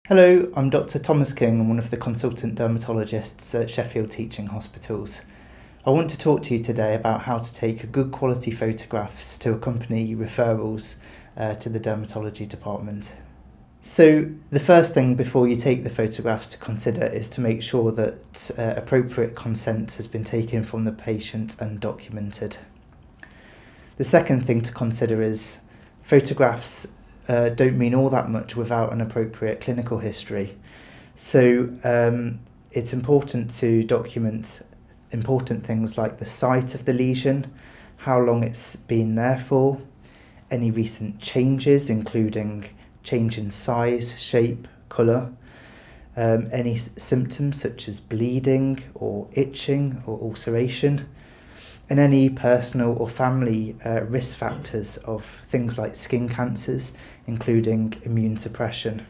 Hello, I'm Dr. Thomas King. I'm one of the consultant dermatologists at Sheffield Teaching Hospitals. I want to talk to you today about how to take good quality photographs to accompany referrals to the dermatology department. So the first thing before you take the photographs to consider is to make sure that appropriate consent has been taken from the patient and documented. The second thing to consider is photographs don't mean all that much without an appropriate clinical history. So it's important to document important things like the site of the lesion, how long it's been there for, any recent changes including change in size, shape, colour, any symptoms such as bleeding or itching or ulceration, and any personal or family risk factors of things like skin cancers, including immune suppression.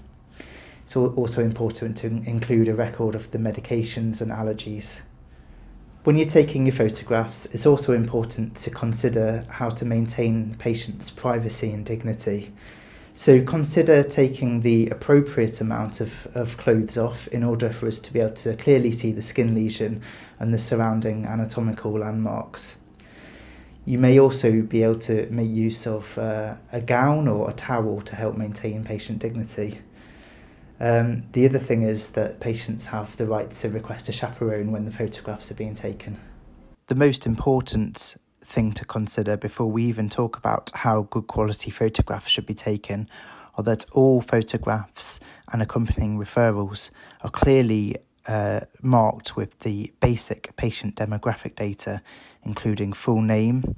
It's also important to include a record of the medications and allergies. When you're taking your photographs, it's also important to consider how to maintain patients' privacy and dignity. So consider taking the appropriate amount of clothes off in order for us to be able to clearly see the skin lesion and the surrounding anatomical landmarks. You may also be able to make use of a gown or a towel to help maintain patient dignity. The other thing is that patients have the right to request a chaperone when the photographs are being taken. The most important thing to consider before we even talk about how good quality photographs should be taken are that all photographs and accompanying referrals are clearly marked with the basic patient demographic data, including full name,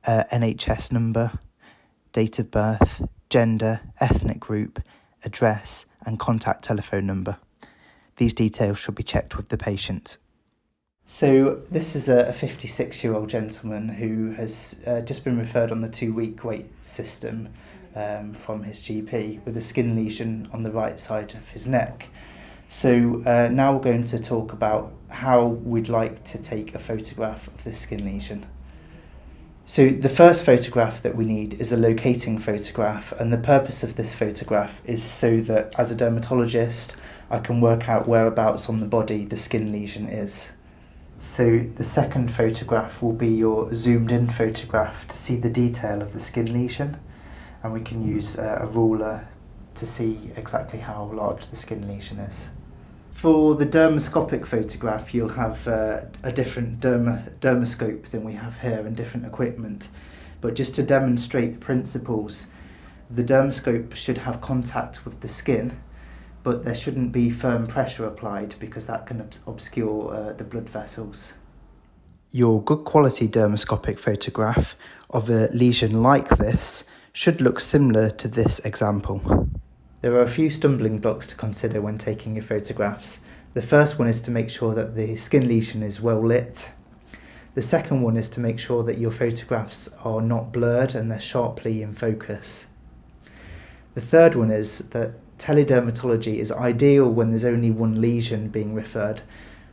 NHS number, date of birth, gender, ethnic group, address, and contact telephone number. These details should be checked with the patient. So this is a 56-year-old gentleman who has just been referred on the 2-week wait system from his GP with a skin lesion on the right side of his neck. So now we're going to talk about how we'd like to take a photograph of this skin lesion. So the first photograph that we need is a locating photograph, and the purpose of this photograph is so that as a dermatologist I can work out whereabouts on the body the skin lesion is. So the second photograph will be your zoomed in photograph to see the detail of the skin lesion, and we can use a ruler to see exactly how large the skin lesion is. For the dermoscopic photograph, you'll have a different dermoscope than we have here and different equipment. But just to demonstrate the principles, the dermoscope should have contact with the skin, but there shouldn't be firm pressure applied because that can obscure the blood vessels. Your good quality dermoscopic photograph of a lesion like this should look similar to this example. There are a few stumbling blocks to consider when taking your photographs. The first one is to make sure that the skin lesion is well lit. The second one is to make sure that your photographs are not blurred and they're sharply in focus. The third one is that teledermatology is ideal when there's only one lesion being referred,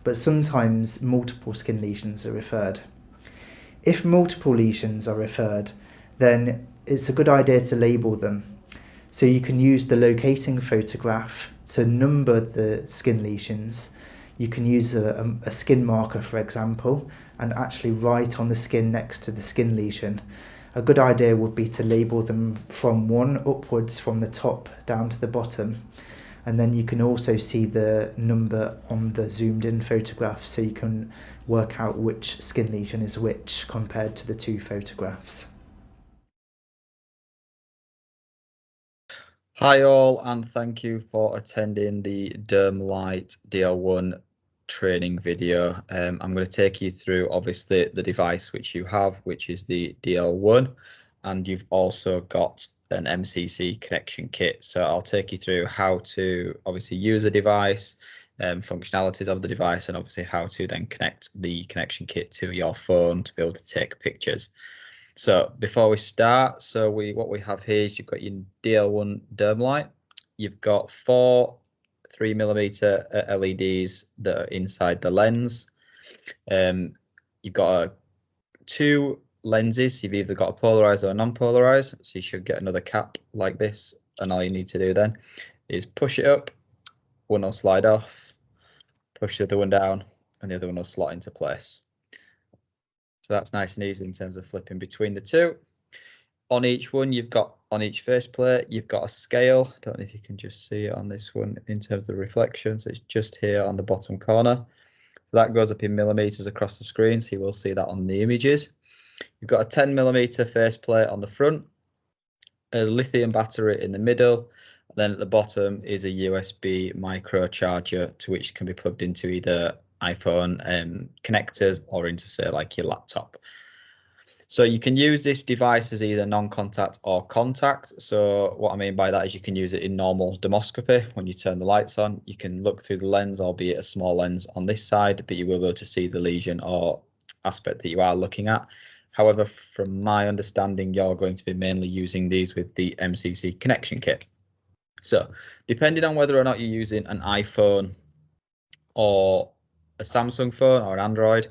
but sometimes multiple skin lesions are referred. If multiple lesions are referred, then it's a good idea to label them. So you can use the locating photograph to number the skin lesions. You can use a skin marker, for example, and actually write on the skin next to the skin lesion. A good idea would be to label them from 1 upwards from the top down to the bottom. And then you can also see the number on the zoomed in photograph, so you can work out which skin lesion is which compared to the two photographs. Hi all, and thank you for attending the DermLite DL1 training video. I'm going to take you through obviously the device which you have, which is the DL1, and you've also got an MCC connection kit. So I'll take you through how to obviously use a device, functionalities of the device, and obviously how to then connect the connection kit to your phone to be able to take pictures. So before we start, what we have here is you've got your DL1 DermLite. You've got 4 3mm LEDs that are inside the lens. You've got 2 lenses. You've either got a polarized or a non-polarized, so you should get another cap like this, and all you need to do then is push it up, one will slide off, push the other one down, and the other one will slot into place. So that's nice and easy in terms of flipping between the two. On each one, on each faceplate, you've got a scale. I don't know if you can just see it on this one in terms of the reflection. So it's just here on the bottom corner. So that goes up in millimeters across the screen. So you will see that on the images. You've got a 10mm faceplate on the front, a lithium battery in the middle. Then at the bottom is a USB micro charger to which can be plugged into either iPhone connectors or into, say, like your laptop. So you can use this device as either non-contact or contact. So what I mean by that is you can use it in normal dermoscopy. When you turn the lights on, you can look through the lens, albeit a small lens on this side, but you will be able to see the lesion or aspect that you are looking at. However, from my understanding, you're going to be mainly using these with the MCC connection kit. So depending on whether or not you're using an iPhone or a Samsung phone or an Android,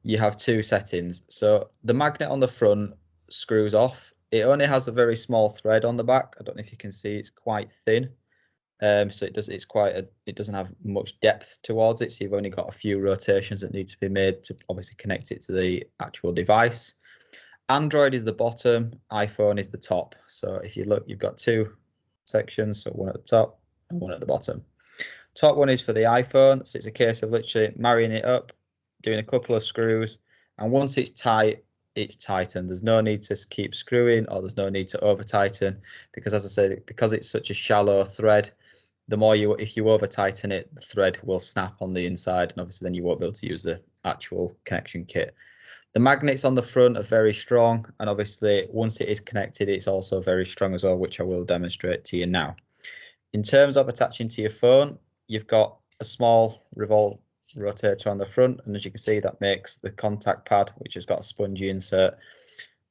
you have two settings. So the magnet on the front screws off. It only has a very small thread on the back. I don't know if you can see, it's quite thin. So it doesn't have much depth towards it. So you've only got a few rotations that need to be made to obviously connect it to the actual device. Android is the bottom, iPhone is the top. So if you look, you've got two sections, so one at the top and one at the bottom. Top one is for the iPhone, so it's a case of literally marrying it up, doing a couple of screws, and once it's tight, it's tightened. There's no need to keep screwing, or there's no need to over tighten, because as I said, because it's such a shallow thread, if you over tighten it, the thread will snap on the inside, and obviously then you won't be able to use the actual connection kit. The magnets on the front are very strong, and obviously once it is connected, it's also very strong as well, which I will demonstrate to you now. In terms of attaching to your phone, you've got a small revolve rotator on the front, and as you can see, that makes the contact pad, which has got a spongy insert,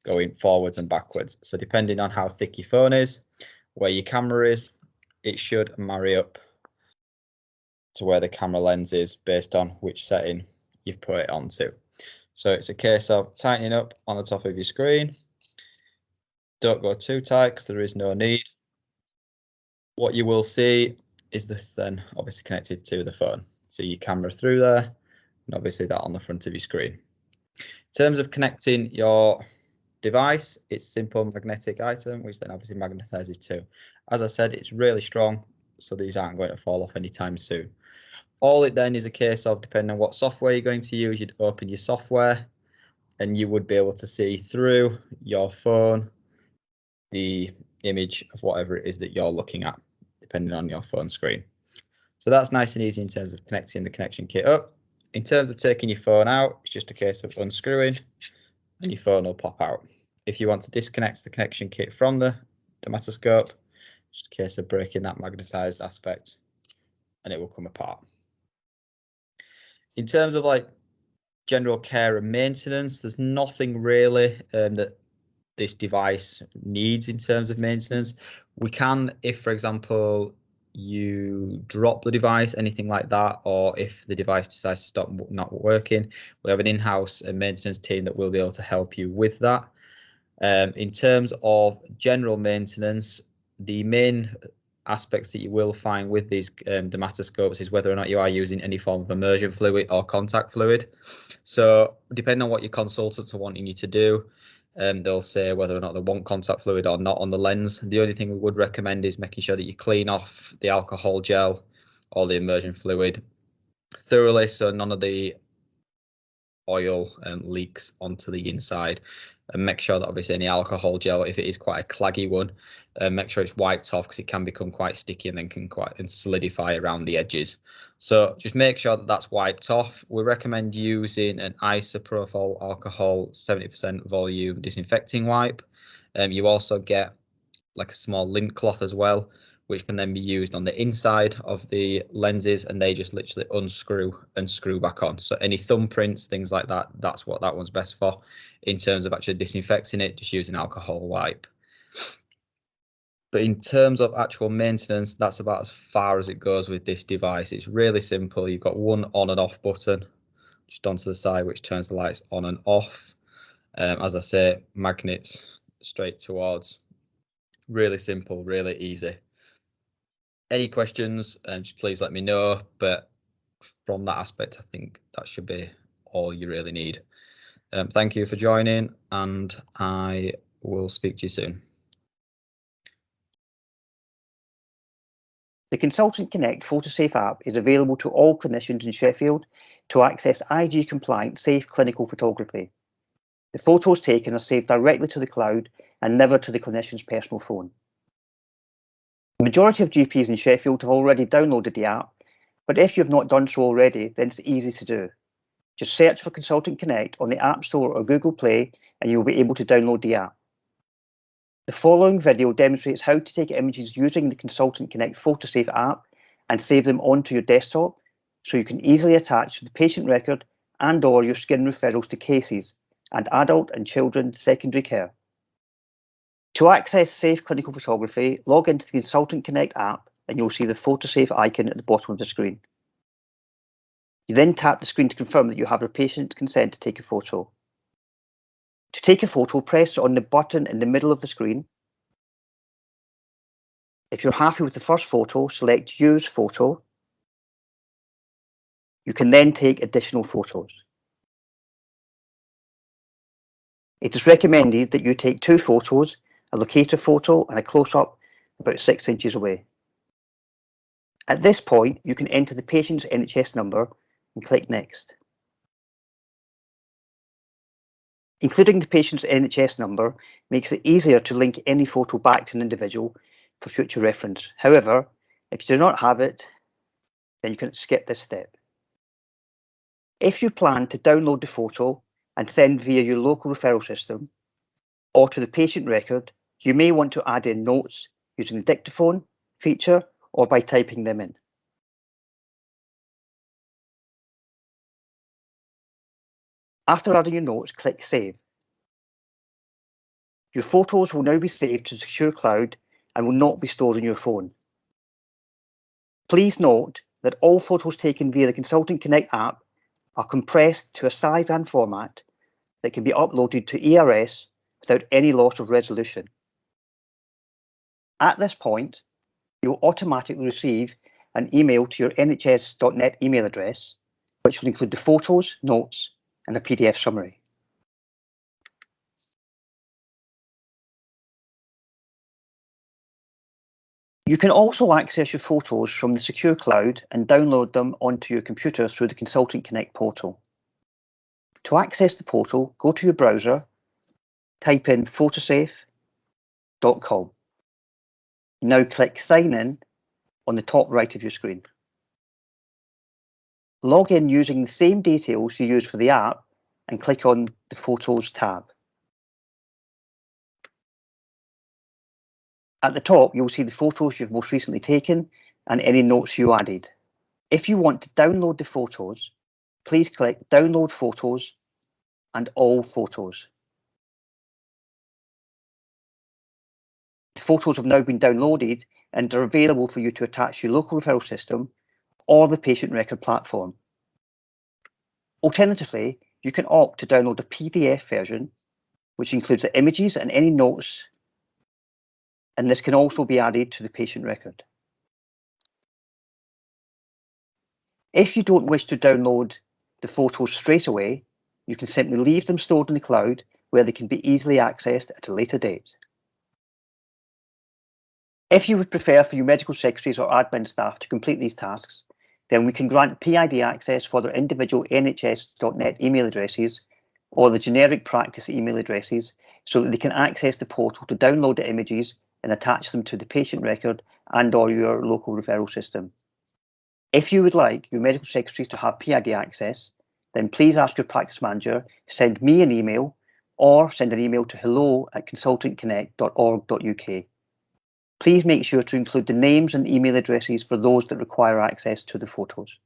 going forwards and backwards. So depending on how thick your phone is, where your camera is, it should marry up to where the camera lens is based on which setting you've put it onto. So it's a case of tightening up on the top of your screen. Don't go too tight because there is no need. What you will see is this then obviously connected to the phone. So your camera through there, and obviously that on the front of your screen. In terms of connecting your device, it's simple magnetic item, which then obviously magnetizes too. As I said, it's really strong, so these aren't going to fall off anytime soon. All it then is a case of, depending on what software you're going to use, you'd open your software and you would be able to see through your phone the image of whatever it is that you're looking at, depending on your phone screen. So that's nice and easy in terms of connecting the connection kit up. In terms of taking your phone out, it's just a case of unscrewing and your phone will pop out. If you want to disconnect the connection kit from the dermatoscope, just a case of breaking that magnetized aspect and it will come apart. In terms of like general care and maintenance, there's nothing really that this device needs in terms of maintenance. We can, if for example you drop the device, anything like that, or if the device decides to stop not working, we have an in-house maintenance team that will be able to help you with that. In terms of general maintenance, the main aspects that you will find with these dermatoscopes is whether or not you are using any form of immersion fluid or contact fluid. So depending on what your consultants are wanting you to do, they'll say whether or not they want contact fluid or not on the lens. The only thing we would recommend is making sure that you clean off the alcohol gel or the immersion fluid thoroughly, so none of the oil leaks onto the inside, and make sure that obviously any alcohol gel, if it is quite a claggy one, make sure it's wiped off, because it can become quite sticky and then can quite solidify around the edges. So just make sure that that's wiped off. We recommend using an isopropyl alcohol 70% volume disinfecting wipe. You also get like a small lint cloth as well, which can then be used on the inside of the lenses, and they just literally unscrew and screw back on. So any thumbprints, things like that, that's what that one's best for. In terms of actually disinfecting it, just using alcohol wipe. But in terms of actual maintenance, that's about as far as it goes with this device. It's really simple. You've got one on and off button just onto the side, which turns the lights on and off. As I say, magnets straight towards. Really simple, really easy. Any questions, just please let me know. But from that aspect, I think that should be all you really need. Thank you for joining, and I will speak to you soon. The Consultant Connect PhotoSafe app is available to all clinicians in Sheffield to access IG-compliant safe clinical photography. The photos taken are saved directly to the cloud and never to the clinician's personal phone. The majority of GPs in Sheffield have already downloaded the app, but if you have not done so already, then it's easy to do. Just search for Consultant Connect on the App Store or Google Play and you'll be able to download the app. The following video demonstrates how to take images using the Consultant Connect PhotoSafe app and save them onto your desktop so you can easily attach the patient record and/or your skin referrals to cases and adult and children secondary care. To access safe clinical photography, log into the Consultant Connect app and you'll see the PhotoSafe icon at the bottom of the screen. You then tap the screen to confirm that you have your patient's consent to take a photo. To take a photo, press on the button in the middle of the screen. If you're happy with the first photo, select Use Photo. You can then take additional photos. It is recommended that you take 2 photos, a locator photo and a close-up about 6 inches away. At this point, you can enter the patient's NHS number and click Next. Including the patient's NHS number makes it easier to link any photo back to an individual for future reference. However, if you do not have it, then you can skip this step. If you plan to download the photo and send via your local referral system or to the patient record, you may want to add in notes using the dictaphone feature or by typing them in. After adding your notes, click Save. Your photos will now be saved to secure cloud and will not be stored on your phone. Please note that all photos taken via the Consultant Connect app are compressed to a size and format that can be uploaded to ERS without any loss of resolution. At this point, you'll automatically receive an email to your nhs.net email address, which will include the photos, notes, and a PDF summary. You can also access your photos from the secure cloud and download them onto your computer through the Consultant Connect portal. To access the portal, go to your browser, type in photosafe.com. Now click Sign In on the top right of your screen. Log in using the same details you used for the app and click on the Photos tab. At the top, you'll see the photos you've most recently taken and any notes you added. If you want to download the photos, please click Download Photos and All Photos. The photos have now been downloaded and are available for you to attach to your local referral system or the patient record platform. Alternatively, you can opt to download a PDF version, which includes the images and any notes, and this can also be added to the patient record. If you don't wish to download the photos straight away, you can simply leave them stored in the cloud where they can be easily accessed at a later date. If you would prefer for your medical secretaries or admin staff to complete these tasks, then we can grant PID access for their individual nhs.net email addresses or the generic practice email addresses so that they can access the portal to download the images and attach them to the patient record and/or your local referral system. If you would like your medical secretaries to have PID access, then please ask your practice manager to send me an email or send an email to hello@consultantconnect.org.uk. Please make sure to include the names and email addresses for those that require access to the photos.